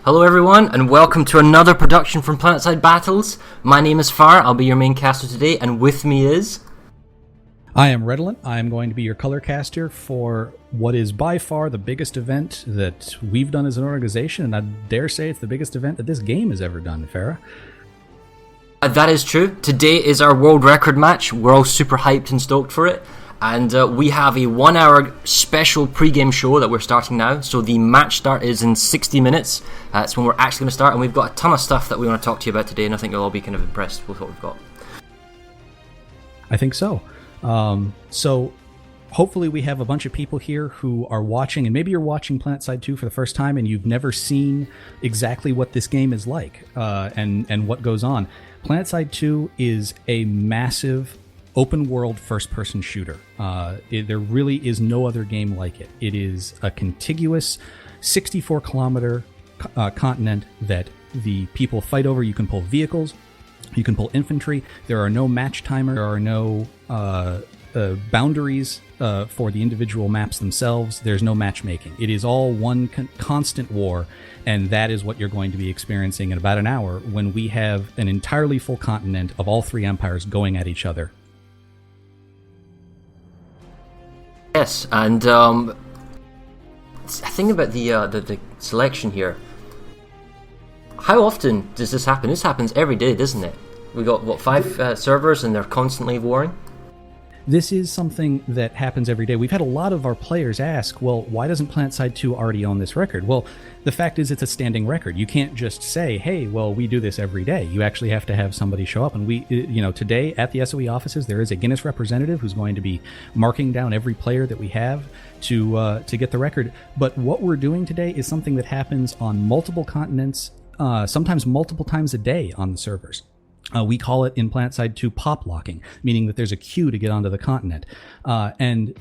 Hello everyone, and welcome to another production from Planetside Battles. My name is Far, I'll be your main caster today, and with me is... I am Redolent. I am going to be your color caster for what is by far the biggest event that we've done as an organization, and I dare say it's the biggest event that this game has ever done, Farah. That is true. Today is our world record match. We're all super hyped and stoked for it. And we have a 1 hour special pre-game show that we're starting now. So the match start is in 60 minutes. That's when we're actually going to start. And we've got a ton of stuff that we want to talk to you about today. And I think you'll all be kind of impressed with what we've got. I think so. So hopefully we have a bunch of people here who are watching. And maybe you're watching Planetside 2 for the first time and you've never seen exactly what this game is like and what goes on. Planetside 2 is a massive open world first person shooter. There really is no other game like it. It is a contiguous 64 kilometer continent that the people fight over. You can pull vehicles, you can pull infantry. There are no match timers, there are no boundaries for the individual maps themselves. There's no matchmaking. It is all one constant war, and that is what you're going to be experiencing in about an hour when we have an entirely full continent of all three empires going at each other. Yes, and I think about the selection here. How often does this happen? This happens every day, doesn't it? We got, 5 servers and they're constantly warring? This is something that happens every day. We've had a lot of our players ask, well, why doesn't Planetside 2 already own this record? Well, the fact is it's a standing record. You can't just say, hey, well, we do this every day. You actually have to have somebody show up. And we, today at the SOE offices, there is a Guinness representative who's going to be marking down every player that we have to get the record. But what we're doing today is something that happens on multiple continents, sometimes multiple times a day on the servers. We call it in Planetside 2 pop locking, meaning that there's a queue to get onto the continent. And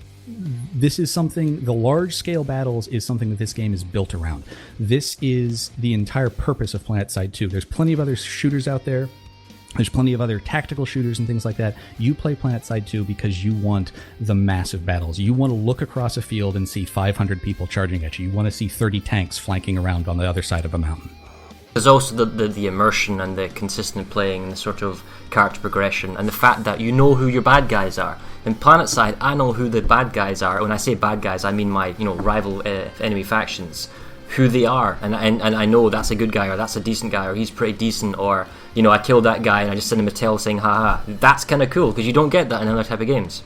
this is something, the large scale battles is something that this game is built around. This is the entire purpose of Planetside 2. There's plenty of other shooters out there. There's plenty of other tactical shooters and things like that. You play Planetside 2 because you want the massive battles. You want to look across a field and see 500 people charging at you. You want to see 30 tanks flanking around on the other side of a mountain. There's also the immersion and the consistent playing and the sort of character progression and the fact that you know who your bad guys are. In Planetside, I know who the bad guys are. When I say bad guys, I mean my rival enemy factions, who they are, and I know that's a good guy or that's a decent guy or he's pretty decent, or I killed that guy and I just send him a tell saying haha. That's kind of cool because you don't get that in other type of games.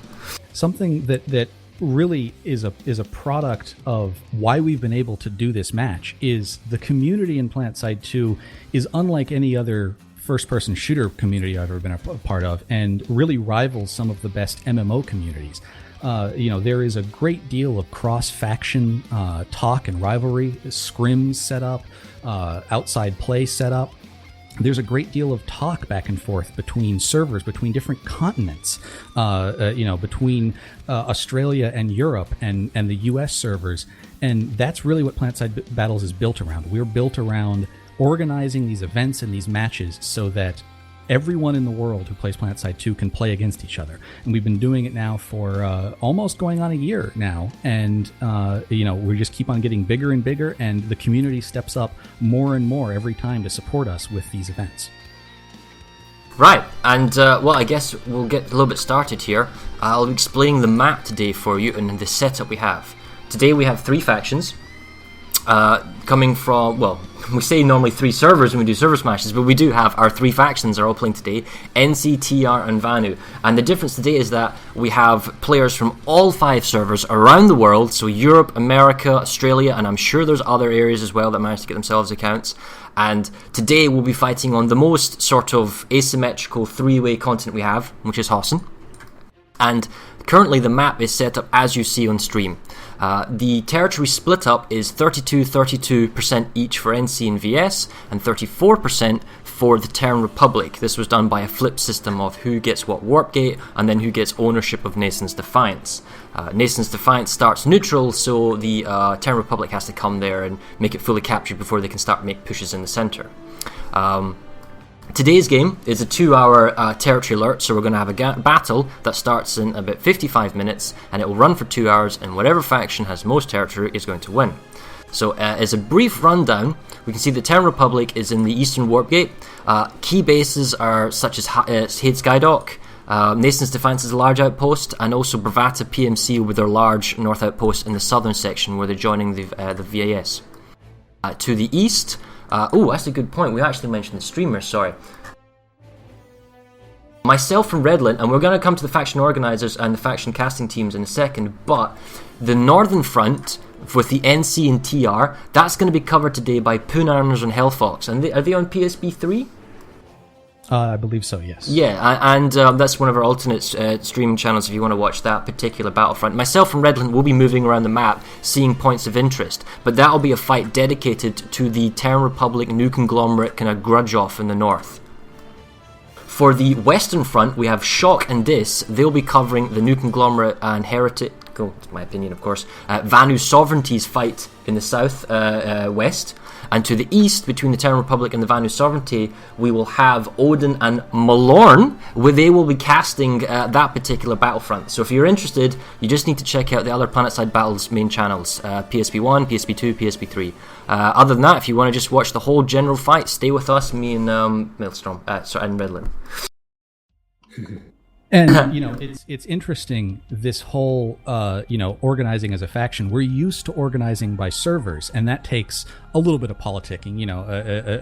Something that really is a product of why we've been able to do this match is the community in Planetside 2 is unlike any other first-person shooter community I've ever been a part of, and really rivals some of the best MMO communities. There is a great deal of cross-faction talk and rivalry, scrims set up, outside play set up. There's a great deal of talk back and forth between servers, between different continents, between Australia and Europe and the US servers. And that's really what Planetside Battles is built around. We're built around organizing these events and these matches so that everyone in the world who plays Planetside 2 can play against each other. And we've been doing it now for almost going on a year now. And, we just keep on getting bigger and bigger, and the community steps up more and more every time to support us with these events. Right, and I guess we'll get a little bit started here. I'll be explaining the map today for you and the setup we have. Today we have 3 factions. Coming from, we say normally 3 servers when we do server smashes, but we do have our 3 factions are all playing today, NC, TR, and Vanu. And the difference today is that we have players from all 5 servers around the world, so Europe, America, Australia, and I'm sure there's other areas as well that managed to get themselves accounts. And today we'll be fighting on the most sort of asymmetrical 3-way continent we have, which is Hossen. And currently the map is set up as you see on stream. The territory split up is 32% each for NC and VS, and 34% for the Terran Republic. This was done by a flip system of who gets what warp gate, and then who gets ownership of Nason's Defiance. Nason's Defiance starts neutral, so the Terran Republic has to come there and make it fully captured before they can start make pushes in the center. Today's game is a 2-hour territory alert, so we're going to have a battle that starts in about 55 minutes, and it will run for 2 hours, and whatever faction has most territory is going to win. So as a brief rundown, we can see that Terran Republic is in the Eastern Warp Gate. Key bases are such as Hade Skydock, Nason's Defense is a large outpost, and also Bravata PMC with their large north outpost in the southern section where they're joining the VAS. To the east, that's a good point. We actually mentioned the streamers, sorry. Myself and Redland, and we're going to come to the faction organisers and the faction casting teams in a second, but the northern front with the NC and TR, that's going to be covered today by Poonarmers and Hellfox. And are they on PSB 3? I believe so, yes. Yeah, and that's one of our alternate streaming channels if you want to watch that particular battlefront. Myself and Redland will be moving around the map, seeing points of interest, but that'll be a fight dedicated to the Terran Republic new conglomerate kind of grudge off in the north. For the western front, we have Shock and Dis. They'll be covering the new conglomerate and heretic, it's my opinion of course, Vanu Sovereignty's fight in the south west. And to the east, between the Terran Republic and the Vanu Sovereignty, we will have Odin and Malorn, where they will be casting that particular battlefront. So if you're interested, you just need to check out the other Planetside Battles main channels, PSP1, PSP2, PSP3. Other than that, if you want to just watch the whole general fight, stay with us, me and Maelstrom, and Redland. And it's interesting, this whole organizing as a faction. We're used to organizing by servers, and that takes a little bit of politicking.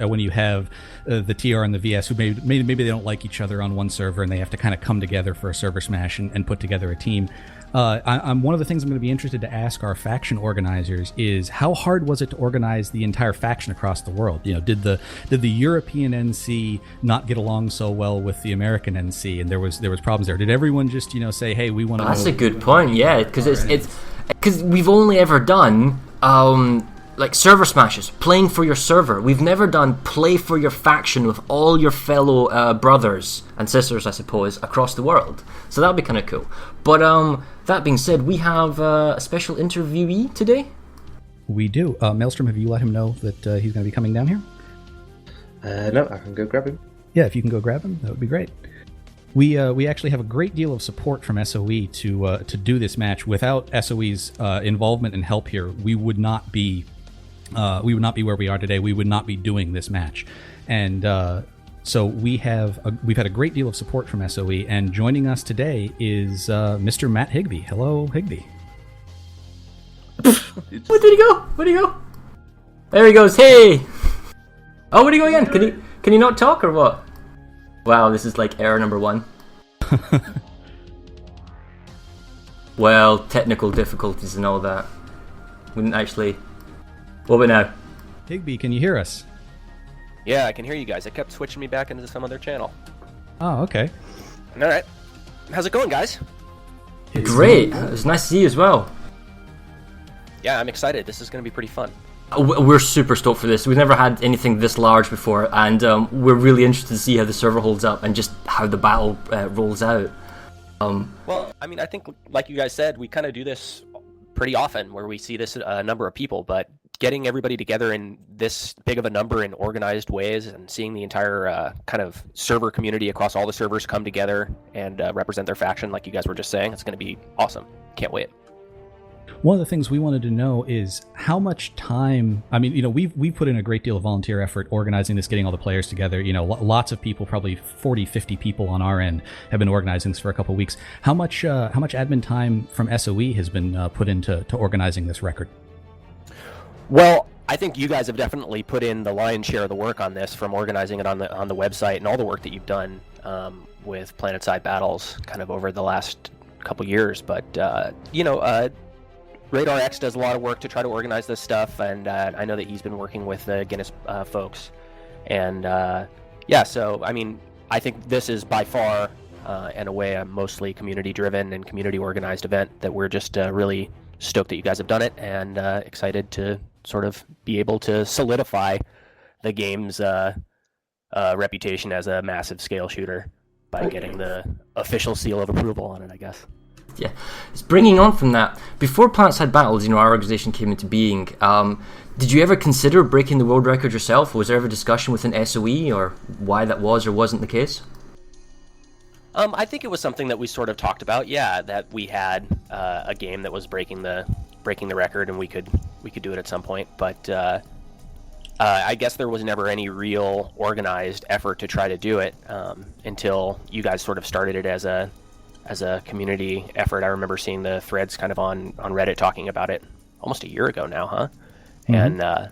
When you have the TR and the VS who maybe they don't like each other on one server, and they have to kind of come together for a server smash and put together a team. I'm one of the things I'm going to be interested to ask our faction organizers is how hard was it to organize the entire faction across the world? Did the European NC not get along so well with the American NC, and there was problems there? Did everyone just say, hey, we want to? That's a good point. Yeah, because because we've only ever done like server smashes, playing for your server. We've never done play for your faction with all your fellow brothers and sisters, I suppose, across the world. So that'll be kind of cool. But that being said, we have a special interviewee today. We do. Maelstrom, have you let him know that he's going to be coming down here? No, I can go grab him. Yeah, if you can go grab him, that would be great. We actually have a great deal of support from SOE to do this match. Without SOE's involvement and help here, we would not be where we are today. We would not be doing this match. And so we've had a great deal of support from SOE, and joining us today is Mr. Matt Higby. Hello, Higby. Where did he go? Where'd he go? There he goes. Hey! Oh, where'd he go again? Can he not talk or what? Wow, this is like error number 1. Well, technical difficulties and all that. Wouldn't actually... What about now? Higby, can you hear us? Yeah, I can hear you guys. It kept switching me back into some other channel. Oh, okay. All right. How's it going, guys? Great. It's nice to see you as well. Yeah, I'm excited. This is going to be pretty fun. We're super stoked for this. We've never had anything this large before, and we're really interested to see how the server holds up and just how the battle rolls out. Well, I mean, I think, like you guys said, we kind of do this pretty often where we see this number of people, but getting everybody together in this big of a number in organized ways and seeing the entire kind of server community across all the servers come together and represent their faction, like you guys were just saying, it's going to be awesome. Can't wait. One of the things we wanted to know is how much time, I mean, we've put in a great deal of volunteer effort organizing this, getting all the players together. Lots of people, probably 40, 50 people on our end have been organizing this for a couple of weeks. How much admin time from SOE has been put into organizing this record? Well, I think you guys have definitely put in the lion's share of the work on this, from organizing it on the website and all the work that you've done with Planetside Battles kind of over the last couple years. But, Radar X does a lot of work to try to organize this stuff, and I know that he's been working with the Guinness folks. And, so, I mean, I think this is by far, in a way, a mostly community-driven and community-organized event that we're just really stoked that you guys have done it, and excited to sort of be able to solidify the game's reputation as a massive scale shooter by getting the official seal of approval on it, I guess. Yeah, it's bringing on from that. Before Planetside Battles, our organization came into being. Did you ever consider breaking the world record yourself? Was there ever discussion within SOE or why that was or wasn't the case? I think it was something that we sort of talked about. Yeah, that we had a game that was breaking the breaking the record, and we could do it at some point. But I guess there was never any real organized effort to try to do it until you guys sort of started it as a community effort. I remember seeing the threads kind of on Reddit talking about it almost a year ago now, huh? Mm-hmm. And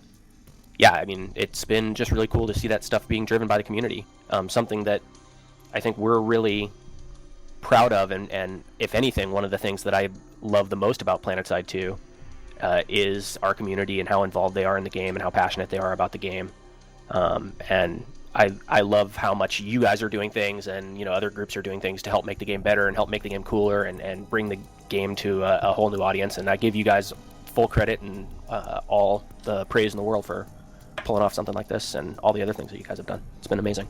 yeah, I mean, it's been just really cool to see that stuff being driven by the community. Something that I think we're really proud of, and if anything, one of the things that I love the most about Planetside 2 is our community and how involved they are in the game and how passionate they are about the game. And I love how much you guys are doing things, and other groups are doing things to help make the game better and help make the game cooler and bring the game to a whole new audience. And I give you guys full credit and all the praise in the world for pulling off something like this and all the other things that you guys have done. It's been amazing.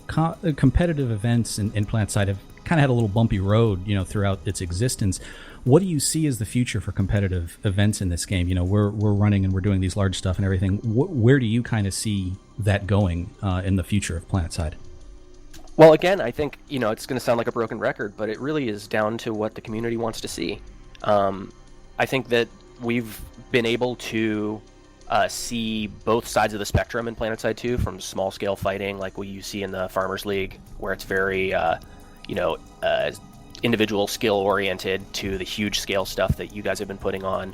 Competitive events in Planetside have kind of had a little bumpy road, throughout its existence. What do you see as the future for competitive events in this game? We're running and we're doing these large stuff and everything. Where do you kind of see that going in the future of Planetside? Well, again, I think, it's going to sound like a broken record, but it really is down to what the community wants to see. I think that we've been able to see both sides of the spectrum in Planetside 2, from small scale fighting like what you see in the Farmers League, where it's very individual skill oriented, to the huge scale stuff that you guys have been putting on.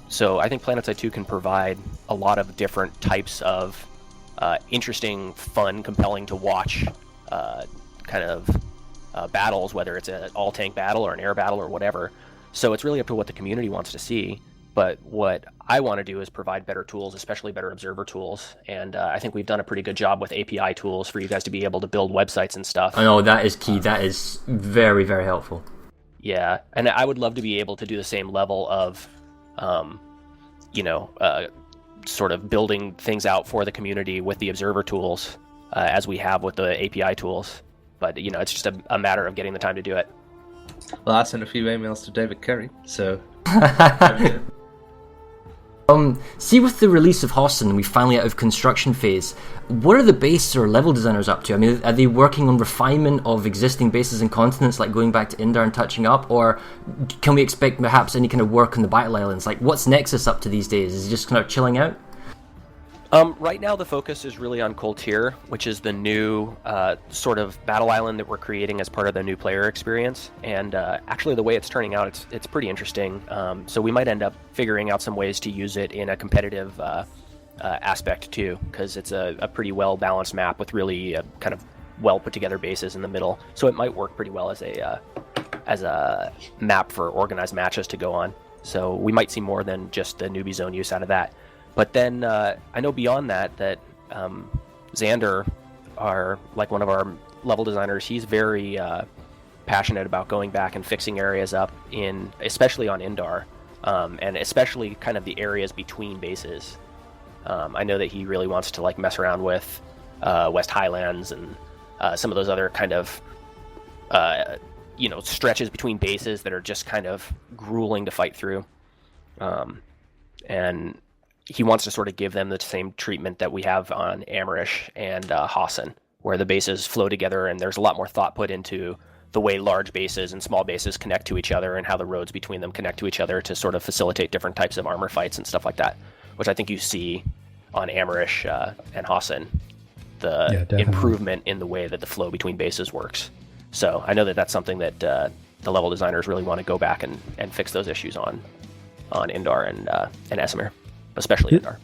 So I think Planetside 2 can provide a lot of different types of interesting, fun, compelling to watch kind of battles, whether it's an all tank battle or an air battle or whatever. So it's really up to what the community wants to see. But what I want to do is provide better tools, especially better observer tools. And I think we've done a pretty good job with API tools for you guys to be able to build websites and stuff. I know, that is key. That is very, very helpful. Yeah, and I would love to be able to do the same level of, sort of building things out for the community with the observer tools as we have with the API tools. But, it's just a matter of getting the time to do it. Well, I sent a few emails to David Curry, so... See, with the release of Hossin, we finally out of construction phase. What are the base or level designers up to? I mean, are they working on refinement of existing bases and continents, like going back to Indar and touching up, or can we expect perhaps any kind of work on the battle islands? Like, what's Nexus up to these days? Is he just kind of chilling out? Right now, the focus is really on Koltir, which is the new sort of battle island that we're creating as part of the new player experience. And actually, the way it's turning out, it's pretty interesting. So we might end up figuring out some ways to use it in a competitive aspect too, because it's a pretty well-balanced map with really kind of well-put-together bases in the middle. So it might work pretty well as a map for organized matches to go on. So we might see more than just the newbie zone use out of that. But then I know beyond that Xander, one of our level designers, he's very passionate about going back and fixing areas up especially on Indar, and especially kind of the areas between bases. I know that he really wants to mess around with West Highlands and some of those other kind of stretches between bases that are just kind of grueling to fight through, and he wants to sort of give them the same treatment that we have on Amerish and Hossin, where the bases flow together and there's a lot more thought put into the way large bases and small bases connect to each other and how the roads between them connect to each other to sort of facilitate different types of armor fights and stuff like that, which I think you see on Amerish and Hossin, the improvement in the way that the flow between bases works. So I know that that's something that the level designers really want to go back and fix those issues on Indar and Esamir. Especially Indar.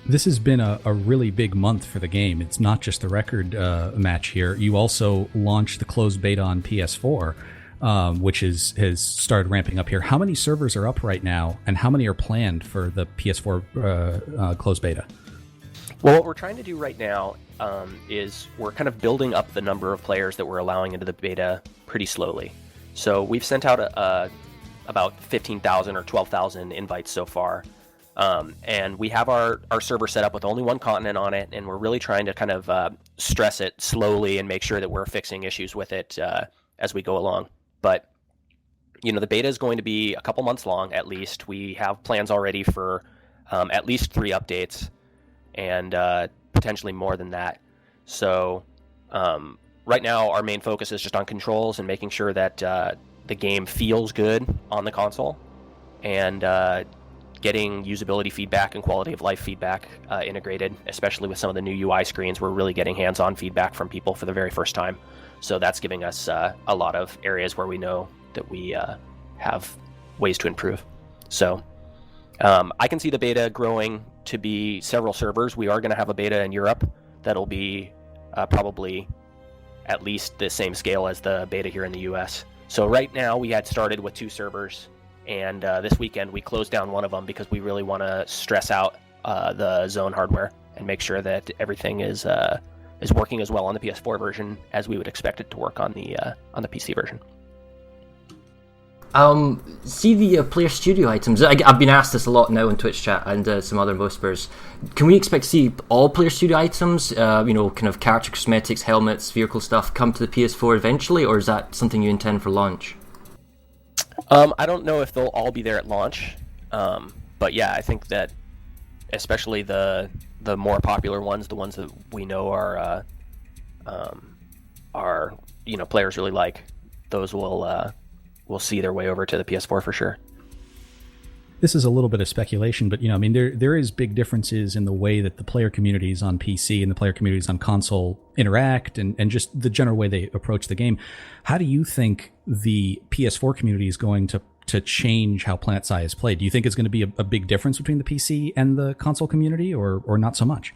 This has been a really big month for the game. It's not just the record match here. You also launched the closed beta on PS4, which has started ramping up here. How many servers are up right now, and how many are planned for the PS4 closed beta? Well, what we're trying to do right now is we're kind of building up the number of players that we're allowing into the beta pretty slowly. So we've sent out about 15,000 or 12,000 invites so far. And we have our server set up with only one continent on it, and we're really trying to kind of stress it slowly and make sure that we're fixing issues with it as we go along. But, the beta is going to be a couple months long at least. We have plans already for at least 3 updates and potentially more than that. So right now our main focus is just on controls and making sure that the game feels good on the console. and getting usability feedback and quality of life feedback integrated, especially with some of the new UI screens. We're really getting hands-on feedback from people for the very first time. So that's giving us a lot of areas where we know that we have ways to improve. So I can see the beta growing to be several servers. We are going to have a beta in Europe that'll be probably at least the same scale as the beta here in the US. So right now we had started with 2 servers, and this weekend we closed down one of them because we really want to stress out the Zone hardware and make sure that everything is working as well on the PS4 version as we would expect it to work on the PC version. See the player studio items. I've been asked this a lot now in Twitch chat and some other whispers. Can we expect to see all player studio items, kind of character cosmetics, helmets, vehicle stuff, come to the PS4 eventually, or is that something you intend for launch? I don't know if they'll all be there at launch, but yeah, I think that especially the more popular ones, the ones that we know are players really like, those will see their way over to the PS4 for sure. This is a little bit of speculation, but there is big differences in the way that the player communities on PC and the player communities on console interact, and just the general way they approach the game. How do you think the PS4 community is going to change how Planetside is played? Do you think it's going to be a big difference between the PC and the console community, or not so much?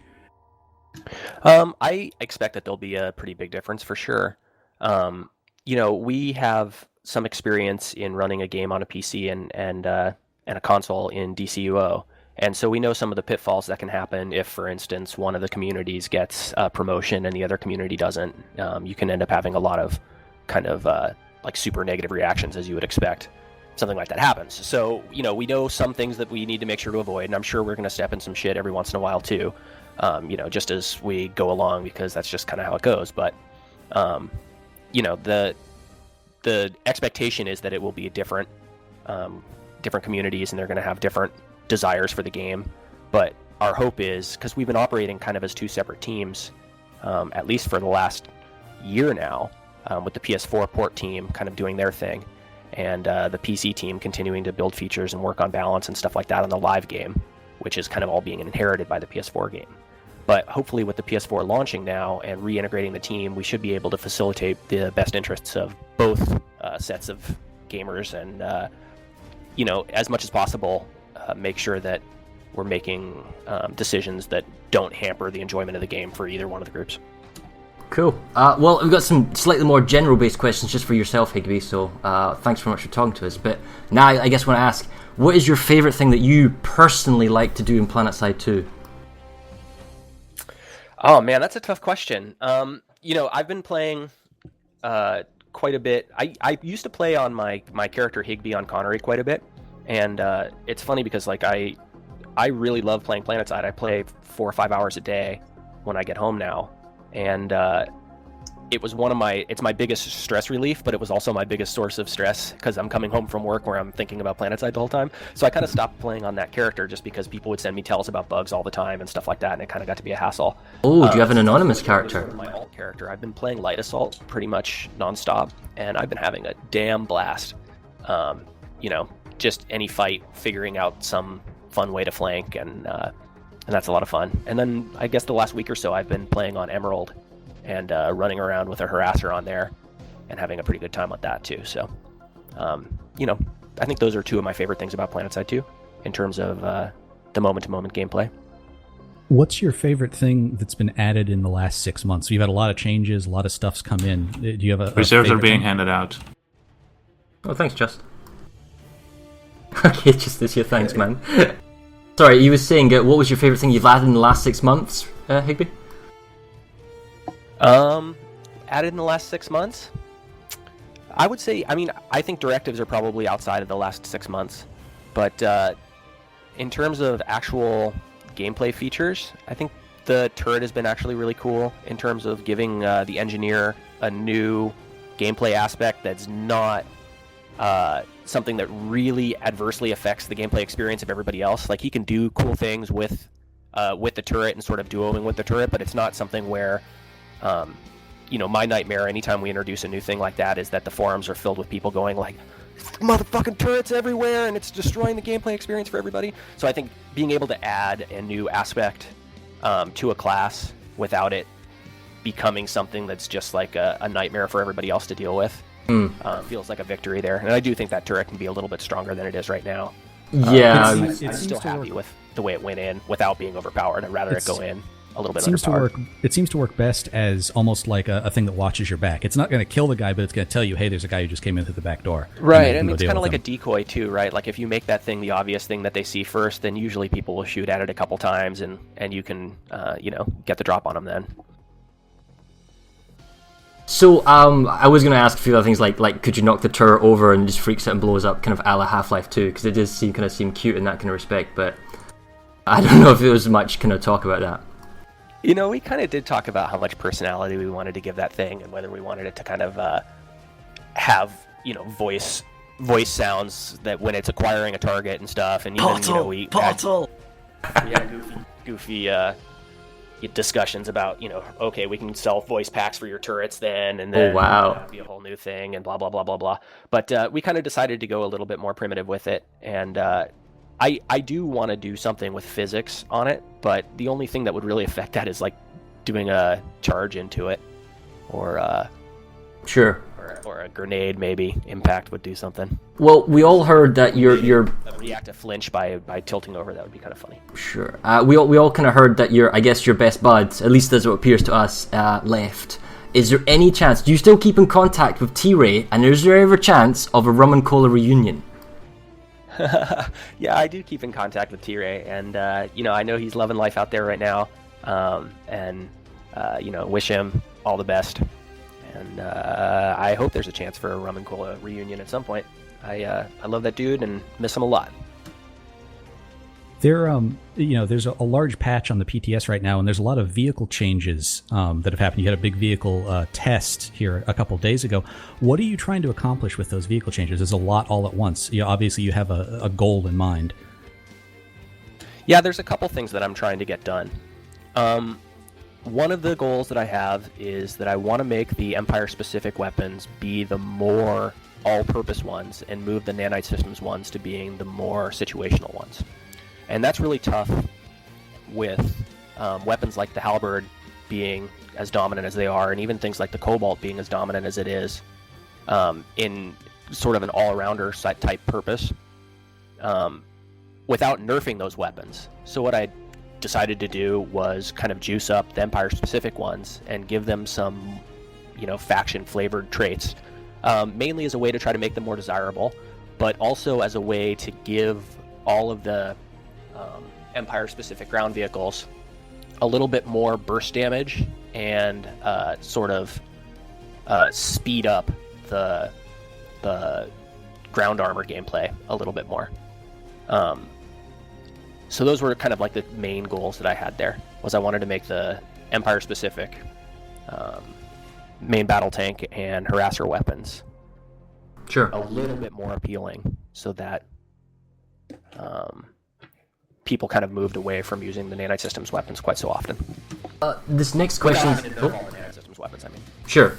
I expect that there'll be a pretty big difference for sure. We have some experience in running a game on a PC and a console in DCUO, and so we know some of the pitfalls that can happen if, for instance, one of the communities gets a promotion and the other community doesn't. You can end up having a lot of kind of like super negative reactions, as you would expect. Something like that happens. So, we know some things that we need to make sure to avoid, and I'm sure we're going to step in some shit every once in a while too, just as we go along, because that's just kind of how it goes. But, the expectation is that it will be different communities, and they're going to have different desires for the game. But our hope is, because we've been operating kind of as 2 separate teams, at least for the last year now, with the PS4 port team kind of doing their thing, and the PC team continuing to build features and work on balance and stuff like that on the live game, which is kind of all being inherited by the PS4 game. But hopefully with the PS4 launching now and reintegrating the team, we should be able to facilitate the best interests of both sets of gamers and, as much as possible, make sure that we're making decisions that don't hamper the enjoyment of the game for either one of the groups. Cool. Well, we've got some slightly more general-based questions just for yourself, Higby, so thanks very much for talking to us. But now I guess I want to ask, what is your favourite thing that you personally like to do in Planetside 2? Oh, man, that's a tough question. I've been playing quite a bit. I used to play on my character Higby on Connery quite a bit, and it's funny because I really love playing Planetside. I play 4 or 5 hours a day when I get home now, and it was it's my biggest stress relief, but it was also my biggest source of stress because I'm coming home from work where I'm thinking about Planetside the whole time. So I kind of stopped playing on that character just because people would send me tells about bugs all the time and stuff like that, and it kind of got to be a hassle. Oh, do you have an anonymous character? My alt character. I've been playing Light Assault pretty much nonstop, and I've been having a damn blast. Just any fight, figuring out some fun way to flank, and that's a lot of fun. And then I guess the last week or so I've been playing on Emerald and running around with a harasser on there and having a pretty good time with that too. So, I think those are 2 of my favorite things about Planetside 2 in terms of the moment-to-moment gameplay. What's your favorite thing that's been added in the last 6 months? You've had a lot of changes, a lot of stuff's come in. Do you have a reserves are being handed out? Oh, thanks, Just. Okay, just this year, thanks, man. Sorry, you were saying, what was your favorite thing you've added in the last 6 months, Higby? Added in the last 6 months? I would say, I think directives are probably outside of the last 6 months, but in terms of actual gameplay features, I think the turret has been actually really cool in terms of giving the engineer a new gameplay aspect that's not something that really adversely affects the gameplay experience of everybody else. Like, he can do cool things with the turret and sort of duoing with the turret, but it's not something where my nightmare anytime we introduce a new thing like that is that the forums are filled with people going like, motherfucking turrets everywhere, and it's destroying the gameplay experience for everybody. So I think being able to add a new aspect to a class without it becoming something that's just like a nightmare for everybody else to deal with feels like a victory there. And I do think that turret can be a little bit stronger than it is right now. Yeah, I'm still happy with the way it went in without being overpowered. I'd rather it go in a little bit underpowered. It seems to work best as almost like a thing that watches your back. It's not going to kill the guy, but it's going to tell you, hey, there's a guy who just came in through the back door. Right. I mean, it's kind of like a decoy too, right? Like if you make that thing the obvious thing that they see first, then usually people will shoot at it a couple times, and you can get the drop on them then. So, I was going to ask a few other things, like could you knock the turret over and just freaks it and blows up, kind of a la Half-Life 2, because it does seem cute in that kind of respect, but I don't know if there was much kind of talk about that. You know, we kind of did talk about how much personality we wanted to give that thing, and whether we wanted it to kind of have, voice sounds that when it's acquiring a target and stuff, and even, we had goofy discussions about, okay, we can sell voice packs for your turrets then, and then that'd be a whole new thing, and blah blah blah blah blah. But we kind of decided to go a little bit more primitive with it, and I do want to do something with physics on it, but the only thing that would really affect that is like doing a charge into it, or sure, or a grenade maybe. Impact would do something. Well, we all heard that your react to flinch by tilting over. That would be kind of funny. Sure. We all kind of heard that your best bud, at least as it appears to us, left. Is there any chance? Do you still keep in contact with T-Ray? And is there ever chance of a rum and cola reunion? Yeah, I do keep in contact with T-Ray, and I know he's loving life out there right now, and wish him all the best. And I hope there's a chance for a rum and cola reunion at some point. I love that dude and miss him a lot. There's a large patch on the PTS right now, and there's a lot of vehicle changes that have happened. You had a big vehicle test here a couple days ago. What are you trying to accomplish with those vehicle changes? There's a lot all at once. Obviously, you have a goal in mind. Yeah, there's a couple things that I'm trying to get done. One of the goals that I have is that I want to make the Empire-specific weapons be the more all-purpose ones and move the Nanite Systems ones to being the more situational ones. And that's really tough with weapons like the Halberd being as dominant as they are, and even things like the Cobalt being as dominant as it is in sort of an all-arounder type purpose without nerfing those weapons. So what I decided to do was kind of juice up the Empire-specific ones and give them some, faction-flavored traits, mainly as a way to try to make them more desirable, but also as a way to give all of the Empire-specific ground vehicles a little bit more burst damage and sort of speed up the ground armor gameplay a little bit more. So those were kind of like the main goals that I had there, was I wanted to make the Empire-specific main battle tank and harasser weapons a little bit more appealing, so that people kind of moved away from using the Nanite Systems weapons quite so often. This next question... Nanite Systems weapons, I mean. Sure.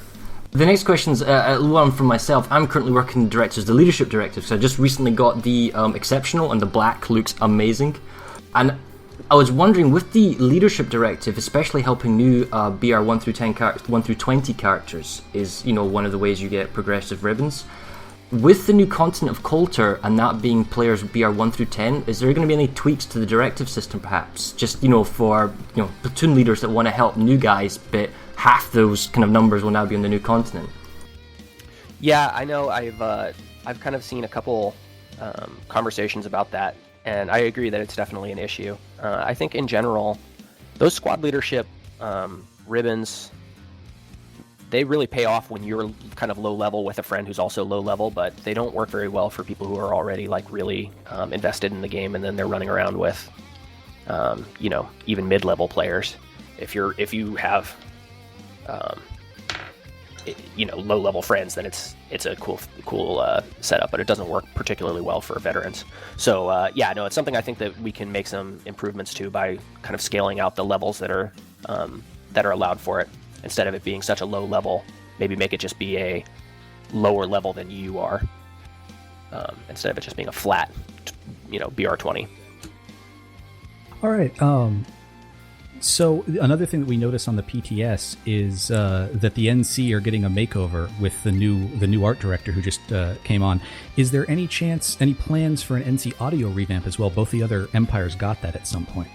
The next question's one from myself. I'm currently working the leadership directive, so I just recently got the exceptional, and the black looks amazing. And I was wondering, with the leadership directive, especially helping new BR 1 through 10 1 through 20 characters is, one of the ways you get progressive ribbons. With the new content of Coulter and that being players BR 1 through 10, is there going to be any tweaks to the directive system, perhaps? Just, for platoon leaders that want to help new guys, but half those kind of numbers will now be on the new continent. Yeah, I know. I've kind of seen a couple conversations about that, and I agree that it's definitely an issue. I think in general, those squad leadership ribbons, they really pay off when you're kind of low level with a friend who's also low level, but they don't work very well for people who are already really invested in the game, and then they're running around with even mid-level players. If you have low-level friends, then it's a cool setup, but it doesn't work particularly well for veterans. So it's something I think that we can make some improvements to by kind of scaling out the levels that are allowed for it. Instead of it being such a low level, maybe make it just be a lower level than you are. instead of it just being a flat, BR20. All right. So another thing that we notice on the PTS is that the NC are getting a makeover with the new art director who just came on. Is there any plans for an NC audio revamp as well? Both the other empires got that at some point.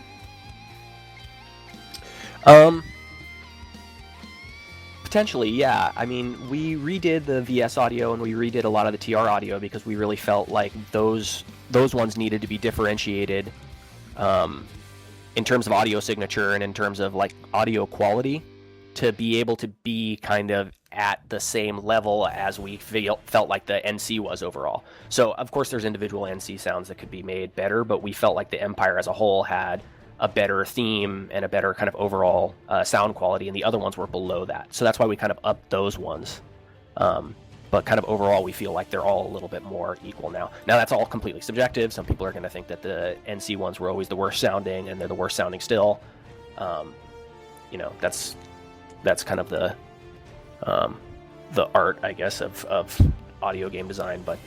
Potentially, yeah. I mean, we redid the VS audio and we redid a lot of the TR audio because we really felt like those ones needed to be differentiated in terms of audio signature and in terms of like audio quality to be able to be kind of at the same level as we felt like the NC was overall. So, of course, there's individual NC sounds that could be made better, but we felt like the Empire as a whole had a better theme and a better kind of overall sound quality, and the other ones were below that. So that's why we kind of upped those ones. But kind of overall, we feel like they're all a little bit more equal now. Now, that's all completely subjective. Some people are going to think that the NC ones were always the worst sounding, and they're the worst sounding still. That's kind of the art, I guess, of audio game design. But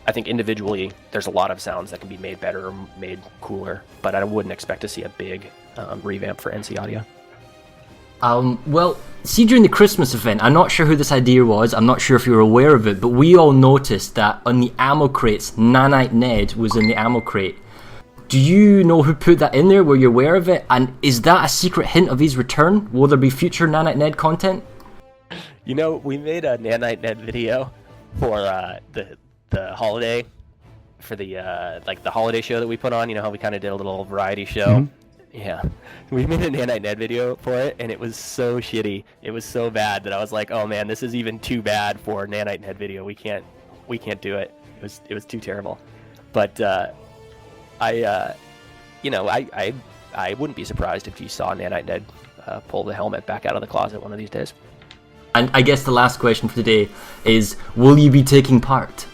I think individually, there's a lot of sounds that can be made better or made cooler, but I wouldn't expect to see a big revamp for NC audio. Well, see, during the Christmas event, I'm not sure who this idea was, I'm not sure if you were aware of it, but we all noticed that on the ammo crates, Nanite Ned was in the ammo crate. Do you know who put that in there? Were you aware of it? And is that a secret hint of his return? Will there be future Nanite Ned content? We made a Nanite Ned video for the holiday, for the the holiday show that we put on. You know how we kind of did a little variety show? Mm-hmm. Yeah, we made a Nanite Ned video for it, and it was so shitty. It was so bad that I was like, oh man, this is even too bad for a Nanite Ned video. We can't do it. It was too terrible. But I wouldn't be surprised if you saw Nanite Ned pull the helmet back out of the closet one of these days. And I guess the last question for today is, will you be taking part?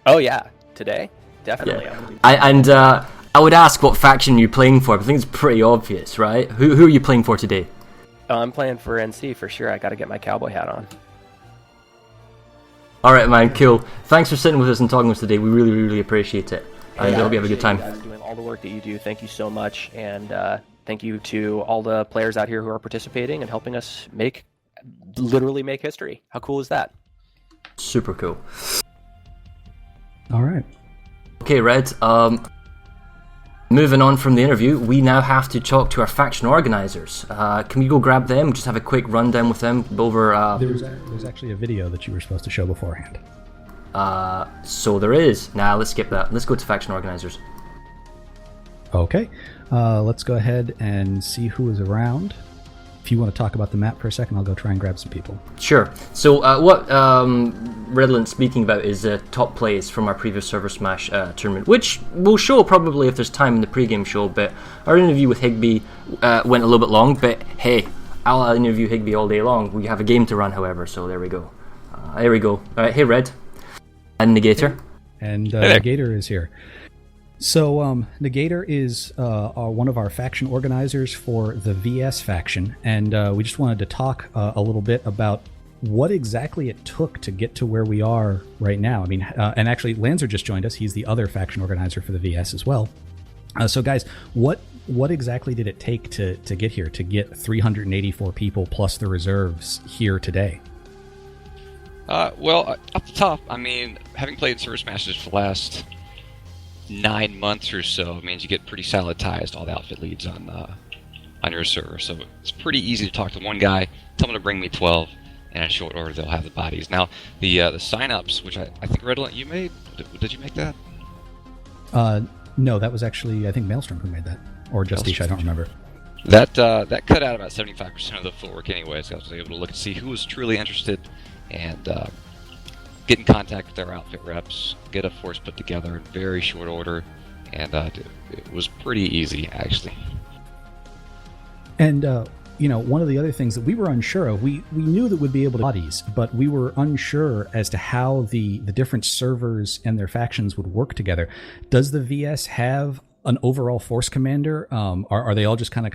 Oh yeah, today? Definitely. Yeah. I would ask what faction you're playing for, but I think it's pretty obvious, right? Who are you playing for today? Oh, I'm playing for NC for sure. I got to get my cowboy hat on. All right, man, cool. Thanks for sitting with us and talking with us today. We really, really appreciate it. And I hope you have a good time. You guys doing all the work that you do. Thank you so much, and thank you to all the players out here who are participating and helping us literally make history. How cool is that? Super cool. All right. Okay, Red. Moving on from the interview, we now have to talk to our faction organizers. Can we go grab them? Just have a quick rundown with them over. There's actually a video that you were supposed to show beforehand. So there is. Now let's skip that. Let's go to faction organizers. Okay. Let's go ahead and see who is around. If you want to talk about the map for a second, I'll go try and grab some people. Sure. So what Redolent's speaking about is top plays from our previous Server Smash tournament, which we'll show probably if there's time in the pregame show, but our interview with Higby went a little bit long, but hey, I'll interview Higby all day long. We have a game to run, however, so there we go. All right, hey Red. And Negator. And Negator is here. So Negator is one of our faction organizers for the VS faction, and we just wanted to talk a little bit about what exactly it took to get to where we are right now. I mean, and actually Lanzer just joined us. He's the other faction organizer for the VS as well. So guys, what exactly did it take to get here, to get 384 people plus the reserves here today? Well, up the top, I mean, having played Server Smashers for the last 9 months or so means you get pretty solid ties to all the outfit leads on your server. So it's pretty easy to talk to one guy, tell him to bring me 12, and in short order they'll have the bodies. Now, the sign-ups, which I think Redolent you made, did you make that? No, that was actually, I think, Maelstrom who made that. Or Justice, I don't remember. That cut out about 75% of the footwork anyway, so I was able to look and see who was truly interested and get in contact with their outfit reps, get a force put together in very short order, and it was pretty easy, actually. And, one of the other things that we were unsure of, we knew that we'd be able to bodies, but we were unsure as to how the different servers and their factions would work together. Does the VS have an overall force commander? Are they all just kind of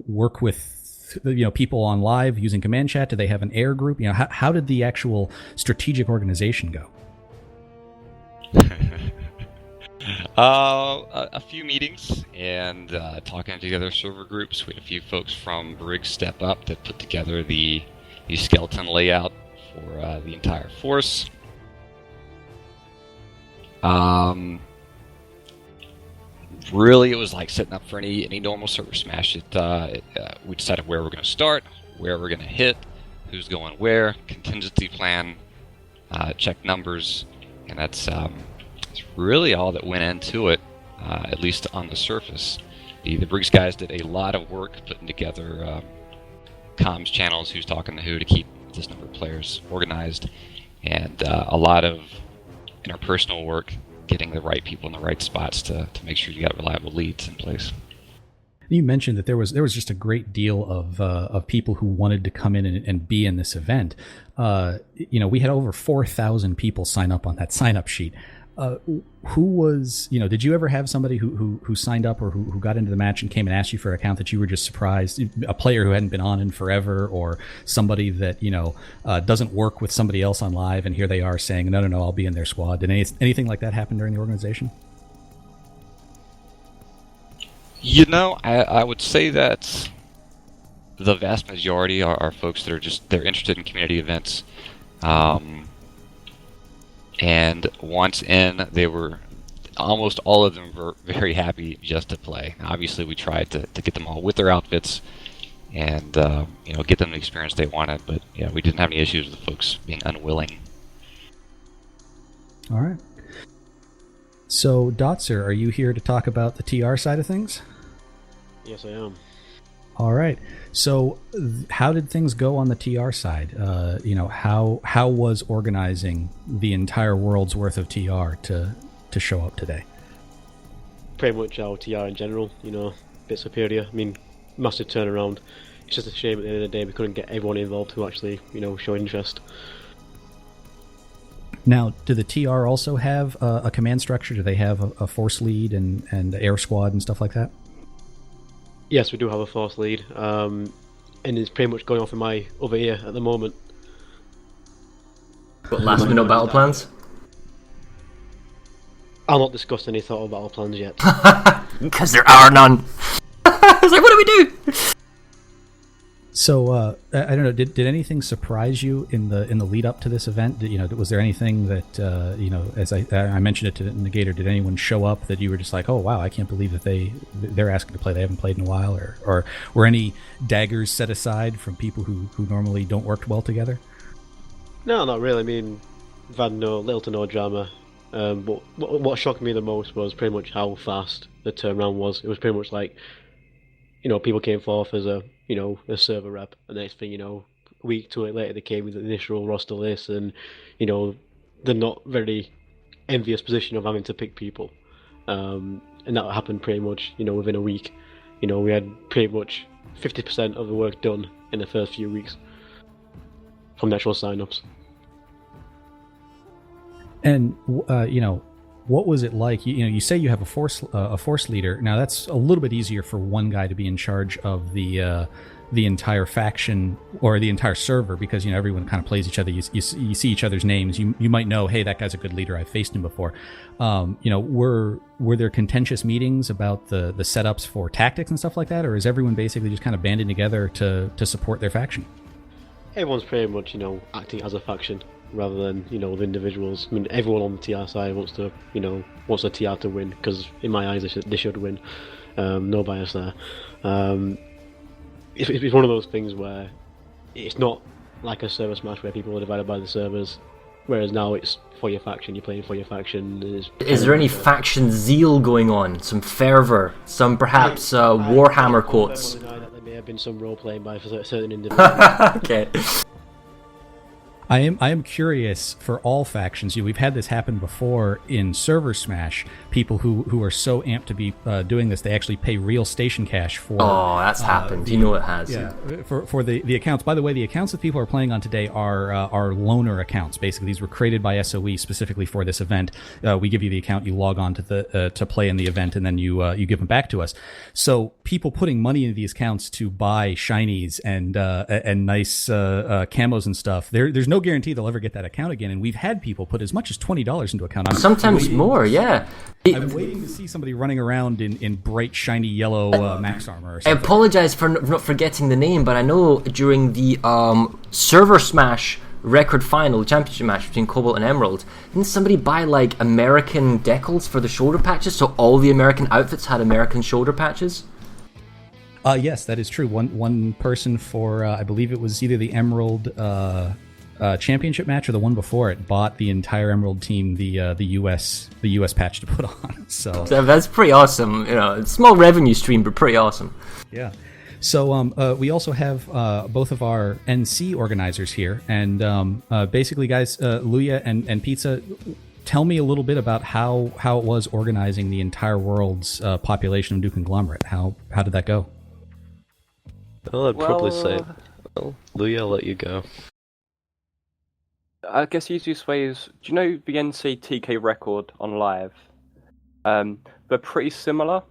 work with people on live using command chat? Do they have an air group? How did the actual strategic organization go? A few meetings and talking together server groups. We had a few folks from Briggs step up that put together the skeleton layout for the entire force. Really, it was like setting up for any normal server smash. We decided where we're going to start, where we're going to hit, who's going where, contingency plan, check numbers, and that's really all that went into it, at least on the surface. The Briggs guys did a lot of work putting together comms channels, who's talking to who to keep this number of players organized, and a lot of interpersonal work, getting the right people in the right spots to make sure you got reliable leads in place. You mentioned that there was just a great deal of people who wanted to come in and be in this event. We had over 4,000 people sign up on that sign-up sheet. Who was, did you ever have somebody who signed up or who got into the match and came and asked you for an account that you were just surprised? A player who hadn't been on in forever, or somebody that, doesn't work with somebody else on live, and here they are saying, no, I'll be in their squad. Did anything like that happen during the organization? I would say that the vast majority are folks that they're interested in community events. And once in, they were, almost all of them were very happy just to play. Obviously, we tried to get them all with their outfits and, get them the experience they wanted. But, yeah, we didn't have any issues with folks being unwilling. All right. So, Dotzer, are you here to talk about the TR side of things? Yes, I am. All right. So, how did things go on the TR side? How was organizing the entire world's worth of TR to show up today? Pretty much our TR in general, a bit superior. I mean, massive turnaround. It's just a shame at the end of the day we couldn't get everyone involved who actually, show interest. Now, do the TR also have a command structure? Do they have a force lead and air squad and stuff like that? Yes, we do have a force lead, and it's pretty much going off in my other ear at the moment. But last minute battle plans? I'll not discuss any sort of battle plans yet. Because there are none. I was like, what do we do? So I don't know. Did anything surprise you in the lead up to this event? Was there anything that as I mentioned it to Negator? Did anyone show up that you were just like, oh wow, I can't believe that they're asking to play? They haven't played in a while, or were any daggers set aside from people who normally don't work well together? No, not really. I mean, we've had little to no drama. But what shocked me the most was pretty much how fast the turnaround was. It was pretty much like, people came forth as a server rep, and the next thing a week to it later they came with the initial roster list, and they're not very envious position of having to pick people, and that happened pretty much within a week. We had pretty much 50% of the work done in the first few weeks from the actual sign-ups. And what was it like? You say you have a force leader. Now that's a little bit easier for one guy to be in charge of the entire faction or the entire server, because everyone kind of plays each other. You see each other's names. You might know, hey, that guy's a good leader. I've faced him before. Were there contentious meetings about the setups for tactics and stuff like that, or is everyone basically just kind of banding together to support their faction? Everyone's pretty much acting as a faction rather than the individuals. I mean, everyone on the TR side wants the TR to win, because in my eyes they should win. No bias there. It's one of those things where it's not like a server smash where people are divided by the servers, whereas now it's for your faction. You're playing for your faction. Is there any faction zeal going on? Some fervor? Some perhaps Warhammer quotes? There may have been some role playing by certain individuals. Okay. I am curious for all factions. We've had this happen before in Server Smash. People who are so amped to be doing this, they actually pay real station cash for. Oh, that's happened. You know it has. Yeah, for the accounts. By the way, the accounts that people are playing on today are loaner accounts. Basically, these were created by SOE specifically for this event. We give you the account, you log on to the to play in the event, and then you give them back to us. So people putting money into these accounts to buy shinies and nice camos and stuff. There's no guarantee they'll ever get that account again, and we've had people put as much as $20 into account. Sometimes more, yeah. I'm waiting to see somebody running around in bright, shiny yellow max armor or I something. apologize for not forgetting the name, but I know during the Server Smash record final, championship match between Cobalt and Emerald, didn't somebody buy like American decals for the shoulder patches, so all the American outfits had American shoulder patches? Yes, that is true. One person for I believe it was either the Emerald championship match or the one before it bought the entire Emerald team the US patch to put on. So that's pretty awesome. You know, small revenue stream, but pretty awesome. Yeah. So we also have both of our NC organizers here, and basically, guys, Luya and Pizza, tell me a little bit about how it was organizing the entire world's population of New Conglomerate. How did that go? Well, I'd probably say, Luya, I'll let you go. I guess the easiest way is, do you know the NC TK record on live? They're pretty similar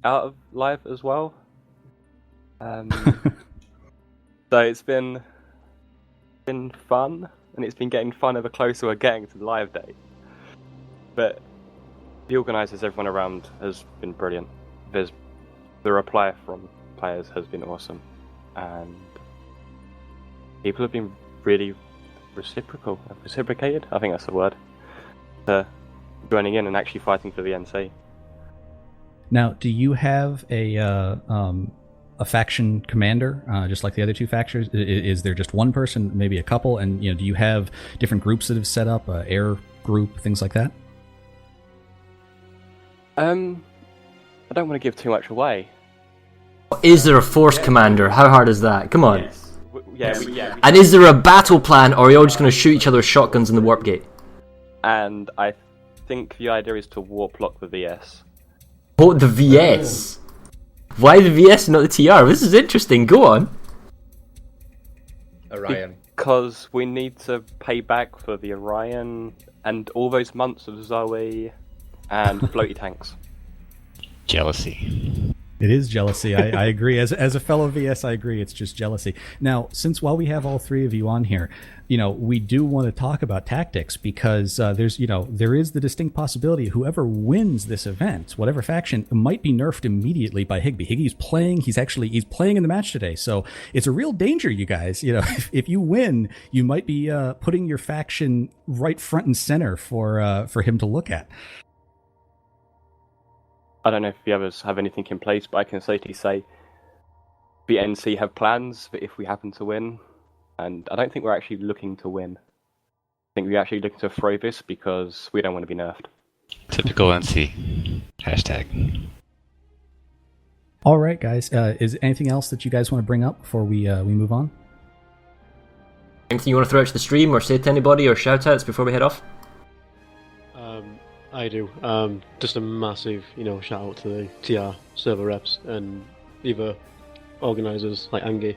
out of live as well. So it's been fun, and it's been getting funner the closer we're getting to the live day. But the organisers, everyone around, has been brilliant. The reply from players has been awesome, and people have been really reciprocated, I think that's the word, to joining in and actually fighting for the NC. Now, do you have a faction commander, just like the other two factions? Is there just one person, maybe a couple, and do you have different groups that have set up, air group, things like that? I don't want to give too much away. Is there a force commander? How hard is that? Come on. Yes. And is there a battle plan, or are you all just going to shoot each other with shotguns in the warp gate? And I think the idea is to warp lock the VS. Oh, the VS. Why the VS and not the TR? This is interesting. Go on. Orion. Because we need to pay back for the Orion and all those months of Zoe and floaty tanks. Jealousy. It is jealousy. I agree. As a fellow VS, I agree. It's just jealousy. Now, while we have all three of you on here, we do want to talk about tactics, because there is the distinct possibility whoever wins this event, whatever faction, might be nerfed immediately by Higby. Higby's playing. He's playing in the match today, so it's a real danger, you guys. If you win, you might be putting your faction right front and center for him to look at. I don't know if the others have anything in place, but I can safely say the NC have plans for if we happen to win, and I don't think we're actually looking to win. I think we're actually looking to throw this because we don't want to be nerfed. Typical NC. Hashtag. All right, guys. Is anything else that you guys want to bring up before we move on? Anything you want to throw out to the stream, or say to anybody, or shout outs before we head off? I do. Just a massive, shout out to the TR server reps and either organisers like Angie.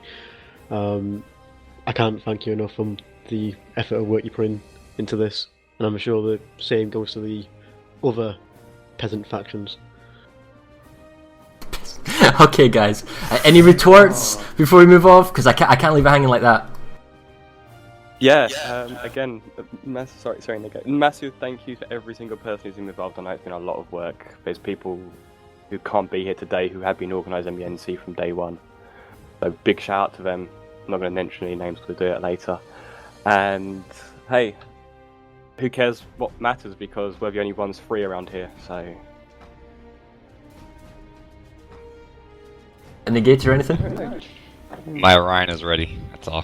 I can't thank you enough for the effort of work you put into this, and I'm sure the same goes to the other peasant factions. Okay, guys. Any retorts before we move off? Because I can't leave it hanging like that. Yeah, again, sorry, Nico. Massive thank you to every single person who's been involved. I know it's been a lot of work. There's people who can't be here today who have been organising the NC from day one. So big shout out to them. I'm not going to mention any names, we'll do it later. And hey, who cares what matters, because we're the only ones free around here, so... A negate or anything? My Orion is ready. That's all.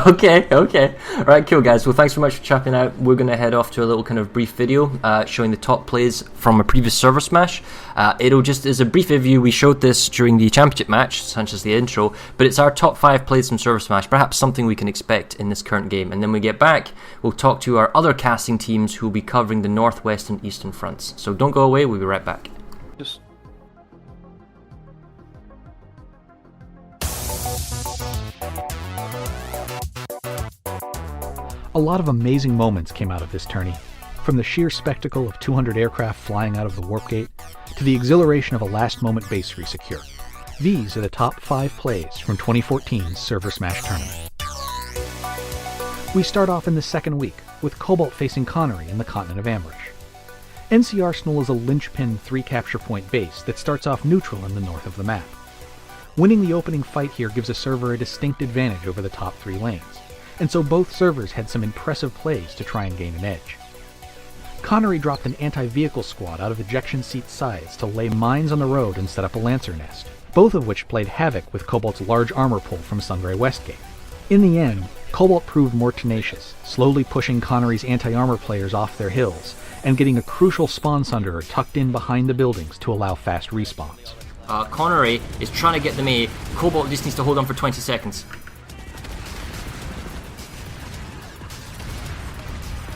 Okay. All right, cool, guys. Well, thanks so much for checking out. We're going to head off to a little kind of brief video showing the top plays from a previous server smash. It'll just as a brief review. We showed this during the championship match, such as the intro, but it's our top 5 plays from server smash, perhaps something we can expect in this current game. And then we get back, we'll talk to our other casting teams who will be covering the northwest and eastern fronts. So don't go away, we'll be right back. A lot of amazing moments came out of this tourney, from the sheer spectacle of 200 aircraft flying out of the warp gate, to the exhilaration of a last-moment base resecure. These are the top 5 plays from 2014's Server Smash tournament. We start off in the second week, with Cobalt facing Connery in the continent of Ambush. NC Arsenal is a linchpin 3 capture point base that starts off neutral in the north of the map. Winning the opening fight here gives a server a distinct advantage over the top 3 lanes, and so both servers had some impressive plays to try and gain an edge. Connery dropped an anti-vehicle squad out of ejection seat sides to lay mines on the road and set up a Lancer nest, both of which played havoc with Cobalt's large armor pull from Sundray Westgate. In the end, Cobalt proved more tenacious, slowly pushing Connery's anti-armor players off their hills, and getting a crucial spawn sunderer tucked in behind the buildings to allow fast respawns. Connery is trying to get them A. Cobalt just needs to hold on for 20 seconds.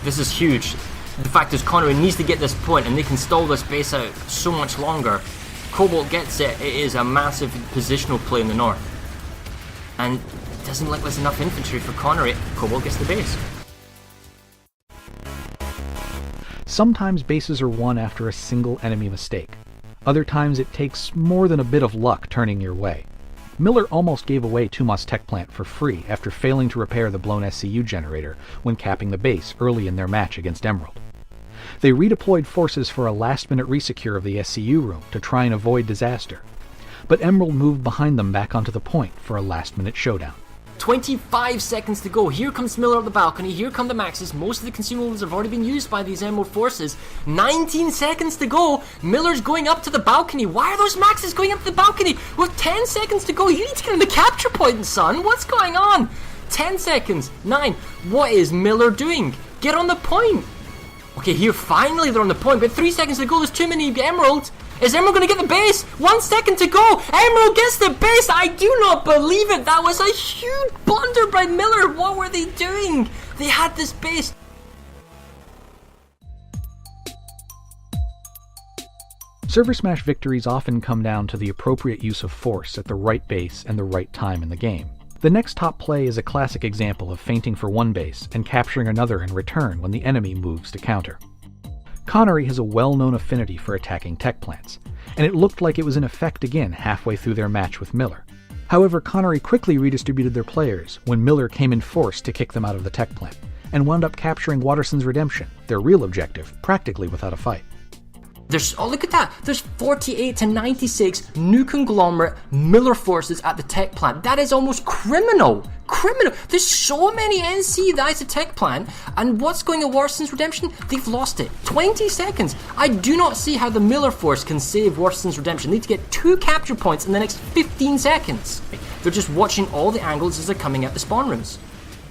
This is huge. The fact is Connery needs to get this point and they can stall this base out so much longer. Cobalt gets it. It is a massive positional play in the north. And it doesn't look like there's enough infantry for Connery. Cobalt gets the base. Sometimes bases are won after a single enemy mistake. Other times it takes more than a bit of luck turning your way. Miller almost gave away Tumas Tech Plant for free after failing to repair the blown SCU generator when capping the base early in their match against Emerald. They redeployed forces for a last-minute resecure of the SCU room to try and avoid disaster, but Emerald moved behind them back onto the point for a last-minute showdown. 25 seconds to go. Here comes Miller up the balcony. Here come the Maxes. Most of the consumables have already been used by these Emerald forces. 19 seconds to go. Miller's going up to the balcony. Why are those Maxes going up to the balcony? With 10 seconds to go, you need to get on the capture point, son. What's going on? 10 seconds. 9. What is Miller doing? Get on the point. Okay, here finally they're on the point, but 3 seconds to go. There's too many Emeralds. Is Emerald going to get the base? 1 second to go. Emerald gets the base. I do not believe it. That was a huge blunder by Miller. What were they doing? They had this base. Server Smash victories often come down to the appropriate use of force at the right base and the right time in the game. The next top play is a classic example of feinting for one base and capturing another in return when the enemy moves to counter. Connery has a well-known affinity for attacking tech plants, and it looked like it was in effect again halfway through their match with Miller. However, Connery quickly redistributed their players when Miller came in force to kick them out of the tech plant, and wound up capturing Watterson's Redemption, their real objective, practically without a fight. Oh, look at that. There's 48 to 96 new conglomerate Miller forces at the tech plant. That is almost criminal. There's so many NC that is a tech plant. And what's going on Watterson's Redemption? They've lost it. 20 seconds. I do not see how the Miller force can save Watterson's Redemption. They need to get 2 capture points in the next 15 seconds. They're just watching all the angles as they're coming out the spawn rooms.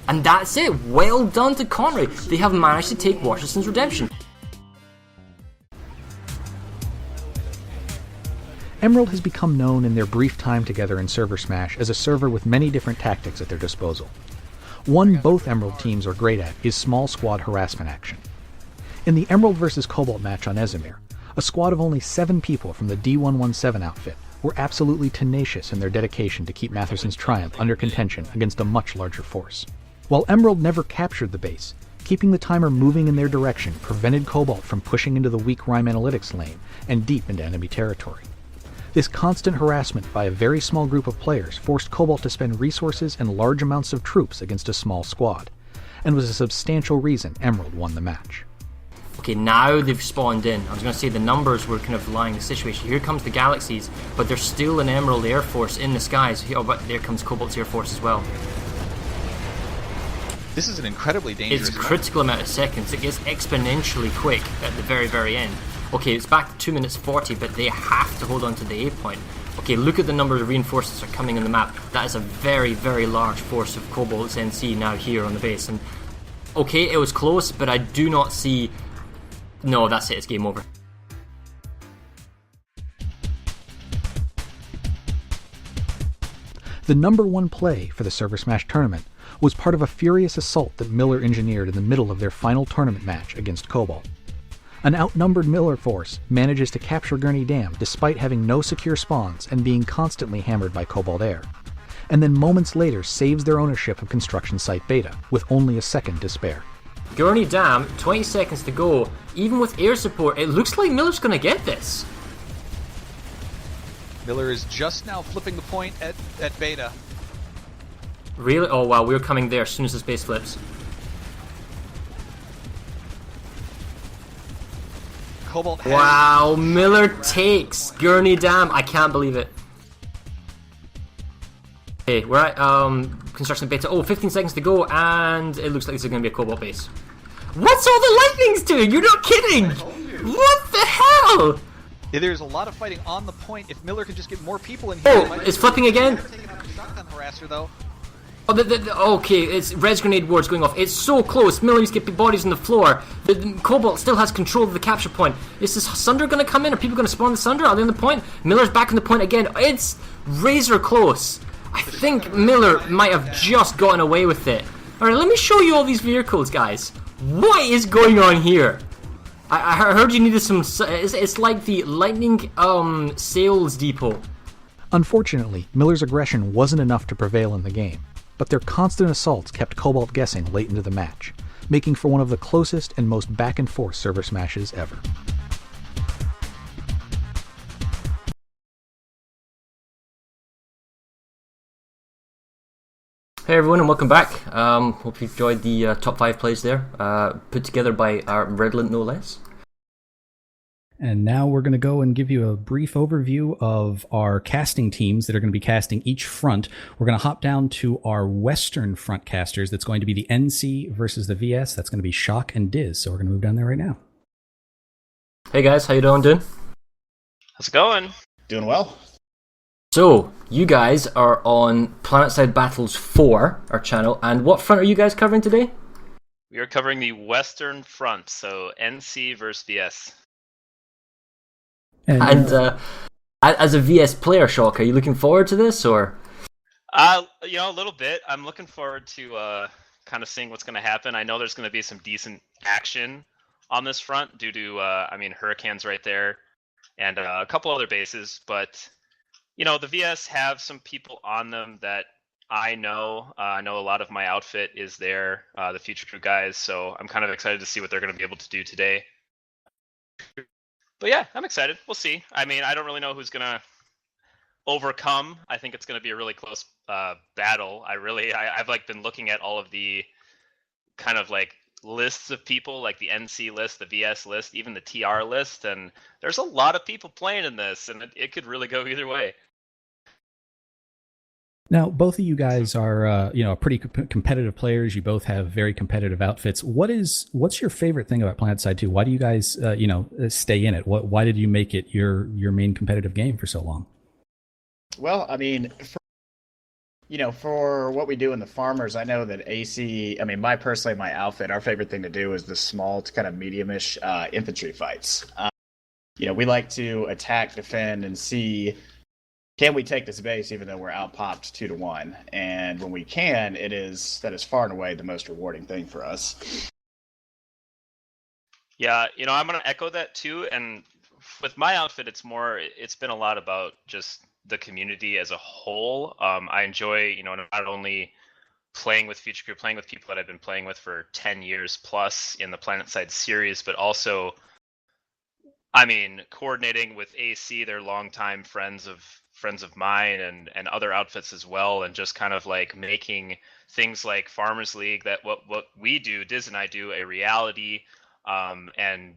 And that's it. Well done to Connery. They have managed to take Watterson's Redemption. Emerald has become known in their brief time together in Server Smash as a server with many different tactics at their disposal. One both Emerald teams are great at is small squad harassment action. In the Emerald vs Cobalt match on Ezimir, a squad of only 7 people from the D117 outfit were absolutely tenacious in their dedication to keep Matherson's Triumph under contention against a much larger force. While Emerald never captured the base, keeping the timer moving in their direction prevented Cobalt from pushing into the weak Rime Analytics lane and deep into enemy territory. This constant harassment by a very small group of players forced Cobalt to spend resources and large amounts of troops against a small squad, and was a substantial reason Emerald won the match. Okay, now they've spawned in. I was going to say the numbers were kind of lying the situation. Here comes the Galaxies, but there's still an Emerald Air Force in the skies. Oh, but there comes Cobalt's Air Force as well. This is an incredibly dangerous It's a critical amount of seconds. It gets exponentially quick at the very, very end. Okay, it's back to 2 minutes 40, but they have to hold on to the A point. Okay, look at the number of reinforcements that are coming on the map. That is a very, very large force of Cobalt's NC now here on the base. And okay, it was close, but I do not see... No, that's it, it's game over. The number one play for the Server Smash tournament was part of a furious assault that Miller engineered in the middle of their final tournament match against Cobalt. An outnumbered Miller force manages to capture Gurney Dam despite having no secure spawns and being constantly hammered by Cobalt Air, and then moments later saves their ownership of Construction Site Beta with only a second to spare. Gurney Dam, 20 seconds to go. Even with air support, it looks like Miller's going to get this. Miller is just now flipping the point at Beta. Really? Oh wow, we're coming there as soon as the space flips. Cobalt has... Wow, Miller takes Gurney Dam. I can't believe it. Okay, we're at construction beta. Oh, 15 seconds to go, and it looks like this is going to be a Cobalt base. What's all the lightnings doing? You're not kidding! What the hell? Yeah, there's a lot of fighting on the point. If Miller can just get more people in here... Oh, it's flipping again? Taking out the shotgun harasser, though. Oh, okay, it's res grenade wards going off. It's so close. Miller needs to get bodies on the floor. The Cobalt still has control of the capture point. Is this Sunder going to come in? Are people going to spawn the Sunder? Are they on the point? Miller's back on the point again. It's razor close. I think Miller might have just gotten away with it. Alright, let me show you all these vehicles, guys. What is going on here? I heard you needed some... It's like the Lightning sales depot. Unfortunately, Miller's aggression wasn't enough to prevail in the game, but their constant assaults kept Cobalt guessing late into the match, making for one of the closest and most back-and-forth server smashes ever. Hey everyone and welcome back. Hope you enjoyed the top 5 plays there, put together by our Redland no less. And now we're going to go and give you a brief overview of our casting teams that are going to be casting each front. We're going to hop down to our Western front casters. That's going to be the NC versus the VS. That's going to be Shock and Diz. So we're going to move down there right now. Hey guys, how you doing? How's it going? Doing well. So, you guys are on Planetside Battles 4, our channel, and what front are you guys covering today? We are covering the Western Front, so NC versus VS. And as a VS player, Shock, are you looking forward to this, or? A little bit. I'm looking forward to kind of seeing what's going to happen. I know there's going to be some decent action on this front due to, Hurricane's right there, and a couple other bases, but... the VS have some people on them that I know. I know a lot of my outfit is there, the Future Crew guys, so I'm kind of excited to see what they're going to be able to do today. But yeah, I'm excited. We'll see. I don't really know who's going to overcome. I think it's going to be a really close battle. I've been looking at all of the kind of lists of people, like the NC list, the VS list, even the TR list, and there's a lot of people playing in this, and it could really go either way. Now, both of you guys are, pretty competitive players. You both have very competitive outfits. What's your favorite thing about Planetside 2? Why do you guys, stay in it? Why did you make it your main competitive game for so long? Well, for what we do in the farmers, I know that AC, my outfit, our favorite thing to do is the small to kind of medium-ish infantry fights. We like to attack, defend, and see, can we take this base even though we're out-popped 2-1? And when we can, that is far and away the most rewarding thing for us. Yeah, I'm going to echo that too, and with my outfit, it's been a lot about just the community as a whole. I enjoy, not only playing with Future Crew, playing with people that I've been playing with for 10 years plus in the Planetside series, but also, coordinating with AC, they're longtime friends of mine and other outfits as well, and just kind of making things like Farmers League, that what we do, Diz and I do, a reality, and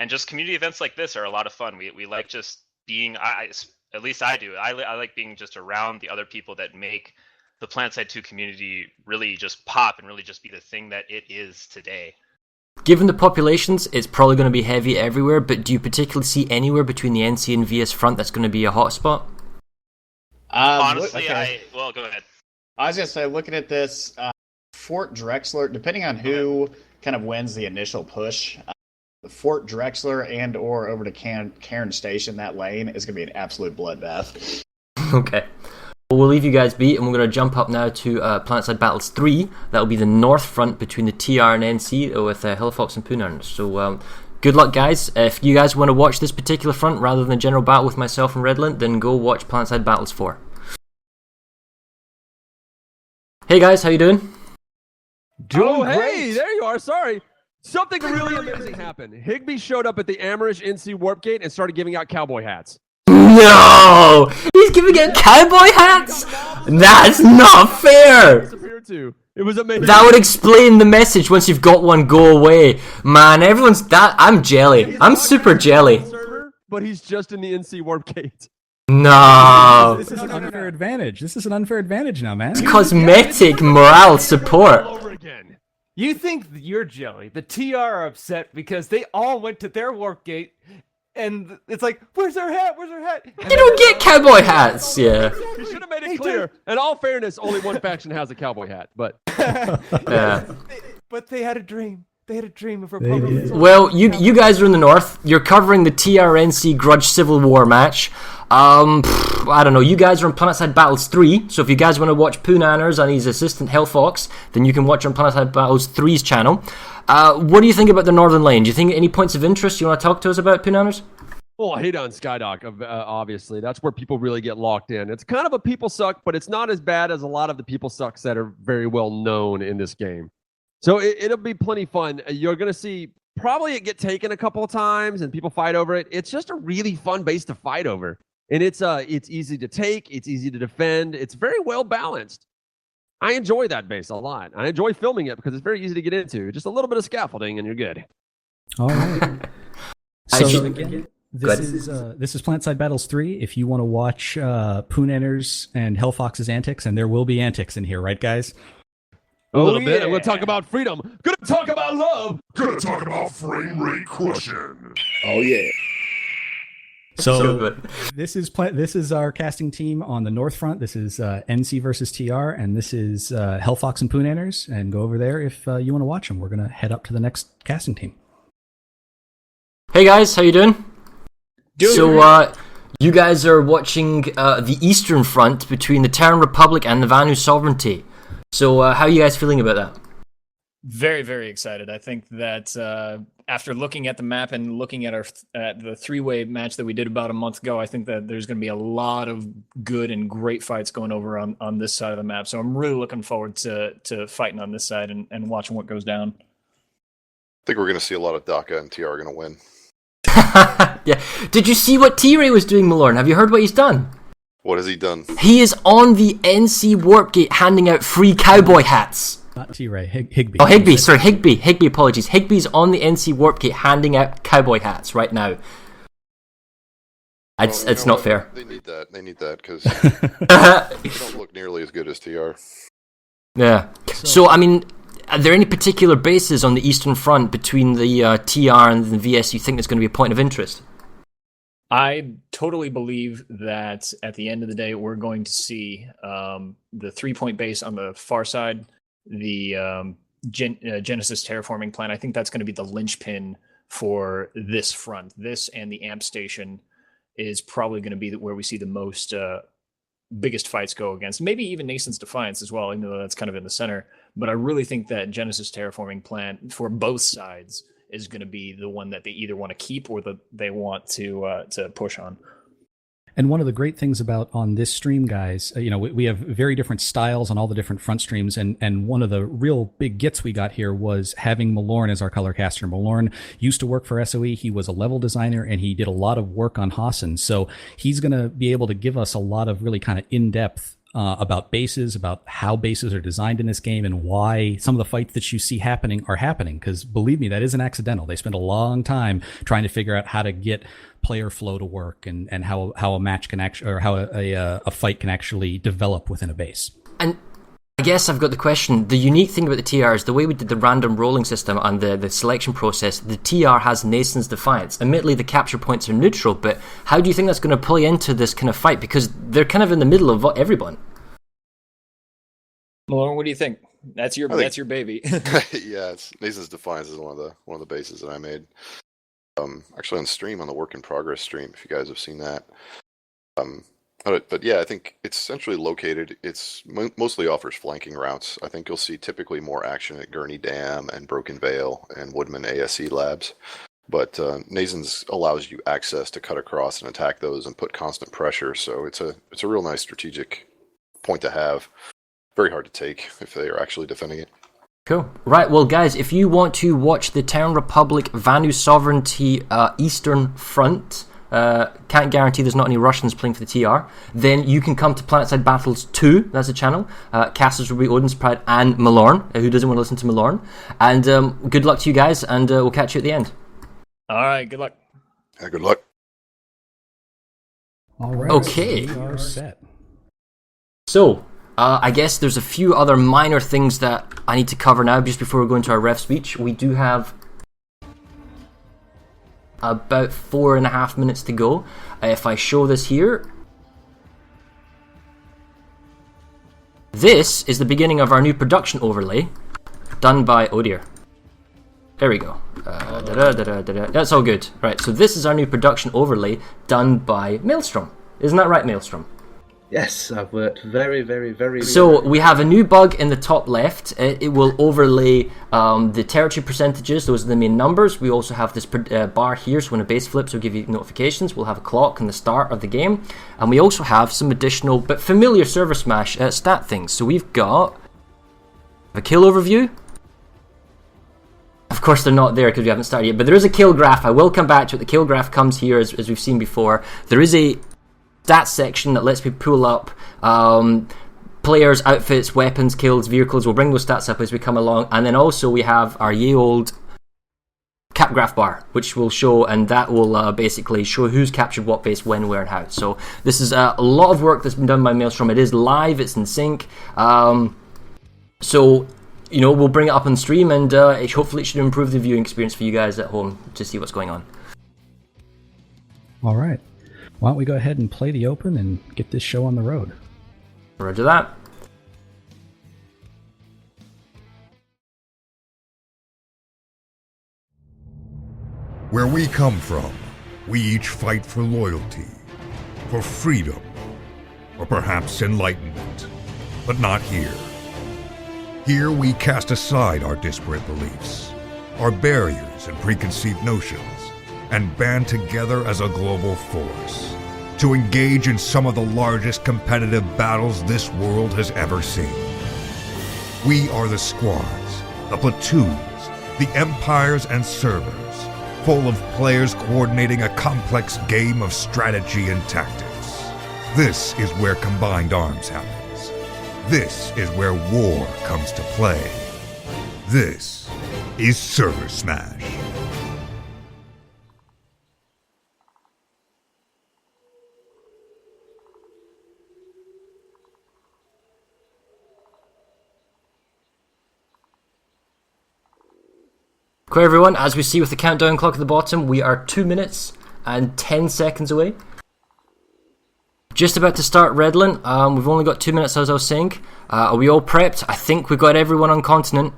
just community events like this are a lot of fun. We like just being, at least I do. I like being just around the other people that make the Planetside 2 community really just pop and really just be the thing that it is today. Given the populations, it's probably going to be heavy everywhere, but do you particularly see anywhere between the NC and VS front that's going to be a hotspot? Honestly, okay. well, go ahead. I was gonna say, looking at this, Fort Drexler, depending on who kind of wins the initial push, Fort Drexler and or over to Cairn Station, that lane is gonna be an absolute bloodbath. Okay. Well, we'll leave you guys be, and we're going to jump up now to Planetside Battles 3. That'll be the north front between the TR and NC with Hillfox and Poonarns. So, good luck, guys. If you guys want to watch this particular front rather than a general battle with myself and Redland, then go watch Planetside Battles 4. Hey, guys, how you doing? Doing great. There you are. Sorry. Something really amazing happened. Higby showed up at the Amarish NC Warp Gate and started giving out cowboy hats. No! He's giving out cowboy hats? That's not fair! It was amazing. That would explain the message. Once you've got one, go away. Man, everyone's that. I'm jelly. I'm super jelly. But he's just in the NC Warp Gate. No. This is an unfair advantage. This is an unfair advantage now, man. It's cosmetic morale support. You think you're jelly. The TR are upset because they all went to their warp gate. And it's like, where's our hat? Where's our hat? And you don't get cowboy hats, yeah. You should have made it clear. In all fairness, only one faction has a cowboy hat, but yeah. But they had a dream. They had a dream of Republic. Well, you guys are in the north. You're covering the TRNC Grudge Civil War match. I don't know. You guys are on Planetside Battles 3, so if you guys want to watch Poonanners and his assistant Hellfox, then you can watch on Planetside Battles 3's channel. What do you think about the Northern Lane? Do you think any points of interest you want to talk to us about, Poonanners? Well, I hate on Skydock, obviously. That's where people really get locked in. It's kind of a people suck, but it's not as bad as a lot of the people sucks that are very well known in this game. So it'll be plenty fun. You're going to see probably it get taken a couple of times and people fight over it. It's just a really fun base to fight over. And it's easy to take. It's easy to defend. It's very well balanced. I enjoy that base a lot. I enjoy filming it because it's very easy to get into. Just a little bit of scaffolding and you're good. All right. So again, this is Planetside Battles 3. If you want to watch Poonanners and Hellfox's antics, and there will be antics in here, right, guys? A little bit. I'm going to talk about freedom. Going to talk about love. Going to talk about frame rate crushing. Oh, yeah. So this is our casting team on the North Front. This is NC versus TR, and this is Hellfox and Poonanners. And go over there if you want to watch them. We're going to head up to the next casting team. Hey guys, how you doing? You guys are watching the Eastern Front between the Terran Republic and the Vanu Sovereignty. So how are you guys feeling about that? Very, very excited. I think that after looking at the map and looking at the three-way match that we did about a month ago, I think that there's going to be a lot of good and great fights going over on this side of the map. So I'm really looking forward to fighting on this side and watching what goes down. I think we're going to see a lot of DACA and TR are going to win. Yeah. Did you see what T-Ray was doing, Malorn? Have you heard what he's done? What has he done? He is on the NC Warp Gate handing out free cowboy hats. Not T-Ray, Higby. Oh, Higby, sorry, Higby. Higby, apologies. Higby's on the NC Warp Gate handing out cowboy hats right now. It's not fair. They need that. They need that because they don't look nearly as good as TR. Yeah. So, I mean, are there any particular bases on the Eastern Front between the TR and the VS you think there's going to be a point of interest? I totally believe that at the end of the day, we're going to see the 3-point base on the far side, the Genesis terraforming plan. I think that's going to be the linchpin for this front. This and the amp station is probably going to be where we see the most biggest fights go against. Maybe even Nason's Defiance as well, even though that's kind of in the center. But I really think that Genesis terraforming plan for both sides is going to be the one that they either want to keep or that they want to push on. And one of the great things about on this stream, guys, we have very different styles on all the different front streams. And one of the real big gets we got here was having Malorn as our color caster. Malorn used to work for SOE. He was a level designer and he did a lot of work on Hassan. So he's going to be able to give us a lot of really kind of in-depth about bases, about how bases are designed in this game and why some of the fights that you see happening are happening. Because believe me, that isn't accidental. They spent a long time trying to figure out how to get player flow to work and how a match can actually, or how a fight can actually develop within a base. And I guess I've got the question. The unique thing about the TR is the way we did the random rolling system and the selection process, the TR has Nason's Defiance. Admittedly, the capture points are neutral, but how do you think that's going to play into this kind of fight? Because they're kind of in the middle of everyone. Malone, what do you think? That's your baby. Yeah, it's Nason's Defiance is one of the bases that I made. Actually on stream, on the Work in Progress stream, if you guys have seen that. But yeah, I think it's centrally located. It's mostly offers flanking routes. I think you'll see typically more action at Gurney Dam and Broken Vale and Woodman ASE labs. But Nason's allows you access to cut across and attack those and put constant pressure. So it's a real nice strategic point to have. Very hard to take if they are actually defending it. Cool. Right, well, guys, if you want to watch the Terran Republic Vanu Sovereignty Eastern Front, can't guarantee there's not any Russians playing for the TR, then you can come to Planetside Battles 2, that's the channel. Casters will be Odin's Pride and Malorn, who doesn't want to listen to Malorn. And good luck to you guys, and we'll catch you at the end. All right, good luck. Yeah, good luck. All right. Okay. We are set. So, I guess there's a few other minor things that I need to cover now, just before we go into our ref speech. We do have about 4.5 minutes to go. If I show this here, this is the beginning of our new production overlay done by, oh dear, there we go. That's all good. Right, so this is our new production overlay done by Maelstrom. Isn't that right, Maelstrom? Yes, I've worked very, very, very... So we have a new bug in the top left. It will overlay the territory percentages. Those are the main numbers. We also have this bar here, so when a base flips, it'll give you notifications. We'll have a clock in the start of the game. And we also have some additional, but familiar Server Smash stat things. So we've got a kill overview. Of course, they're not there because we haven't started yet, but there is a kill graph. I will come back to it. The kill graph comes here, as we've seen before. There is a stats section that lets me pull up players, outfits, weapons, kills, vehicles. We'll bring those stats up as we come along. And then also we have our ye old cap graph bar, which will show, and that will basically show who's captured what base, when, where, and how. So this is a lot of work that's been done by Maelstrom. It is live, it's in sync. So, you know, we'll bring it up on stream, and hopefully it should improve the viewing experience for you guys at home to see what's going on. All right. Why don't we go ahead and play the open and get this show on the road? Roger that. Where we come from, we each fight for loyalty, for freedom, or perhaps enlightenment. But not here. Here we cast aside our disparate beliefs, our barriers and preconceived notions, and band together as a global force to engage in some of the largest competitive battles this world has ever seen. We are the squads, the platoons, the empires and servers, full of players coordinating a complex game of strategy and tactics. This is where combined arms happens. This is where war comes to play. This is Server Smash. Okay, everyone, as we see with the countdown clock at the bottom, we are 2 minutes and 10 seconds away. Just about to start Redland. We've only got 2 minutes, as I was saying. Are we all prepped? I think we've got everyone on continent.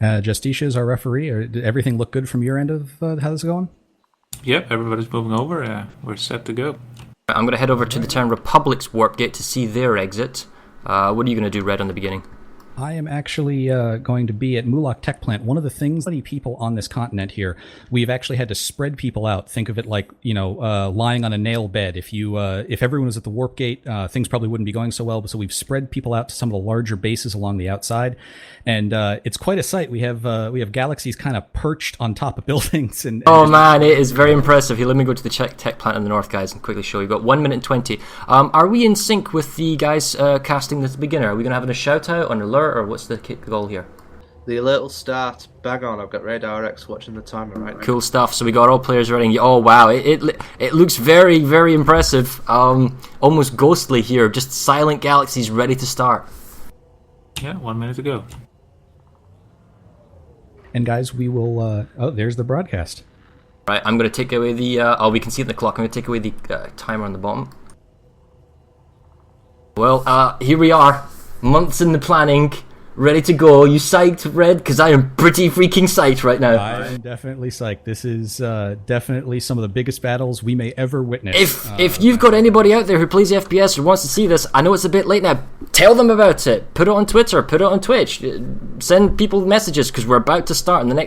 Justisha is our referee. Did everything look good from your end of how this is going? Yep, everybody's moving over. We're set to go. I'm going to head over to the Terran Republic's warp gate to see their exit. What are you going to do, Red, on the beginning? I am actually going to be at Mulak Tech Plant. One of the things, many people on this continent here, we've actually had to spread people out. Think of it like, lying on a nail bed. If everyone was at the warp gate, things probably wouldn't be going so well. So we've spread people out to some of the larger bases along the outside, and it's quite a sight. We have galaxies kind of perched on top of buildings. Man, it is very impressive. Here, let me go to the Tech Plant in the north, guys, and quickly show you. We've got 1 minute and 20. Are we in sync with the guys casting this beginner? Are we going to have a shout out on alert? Or what's the goal here? The alert will start bang on. I've got Radar X watching the timer right now. Cool stuff. So we got all players ready. Oh wow, it looks very, very impressive. Almost ghostly here. Just silent galaxies ready to start. Yeah, 1 minute to go. And guys, we will. Oh, there's the broadcast. Right, I'm going to take away the. We can see the clock. I'm going to take away the timer on the bottom. Well, here we are, months in the planning, ready to go. You psyched, Red? Because I am pretty freaking psyched right now. I'm definitely psyched. This is definitely some of the biggest battles we may ever witness. If you've got anybody out there who plays FPS or wants to see this, I know it's a bit late now, tell them about it. Put it on Twitter, put it on Twitch, send people messages, because we're about to start in the next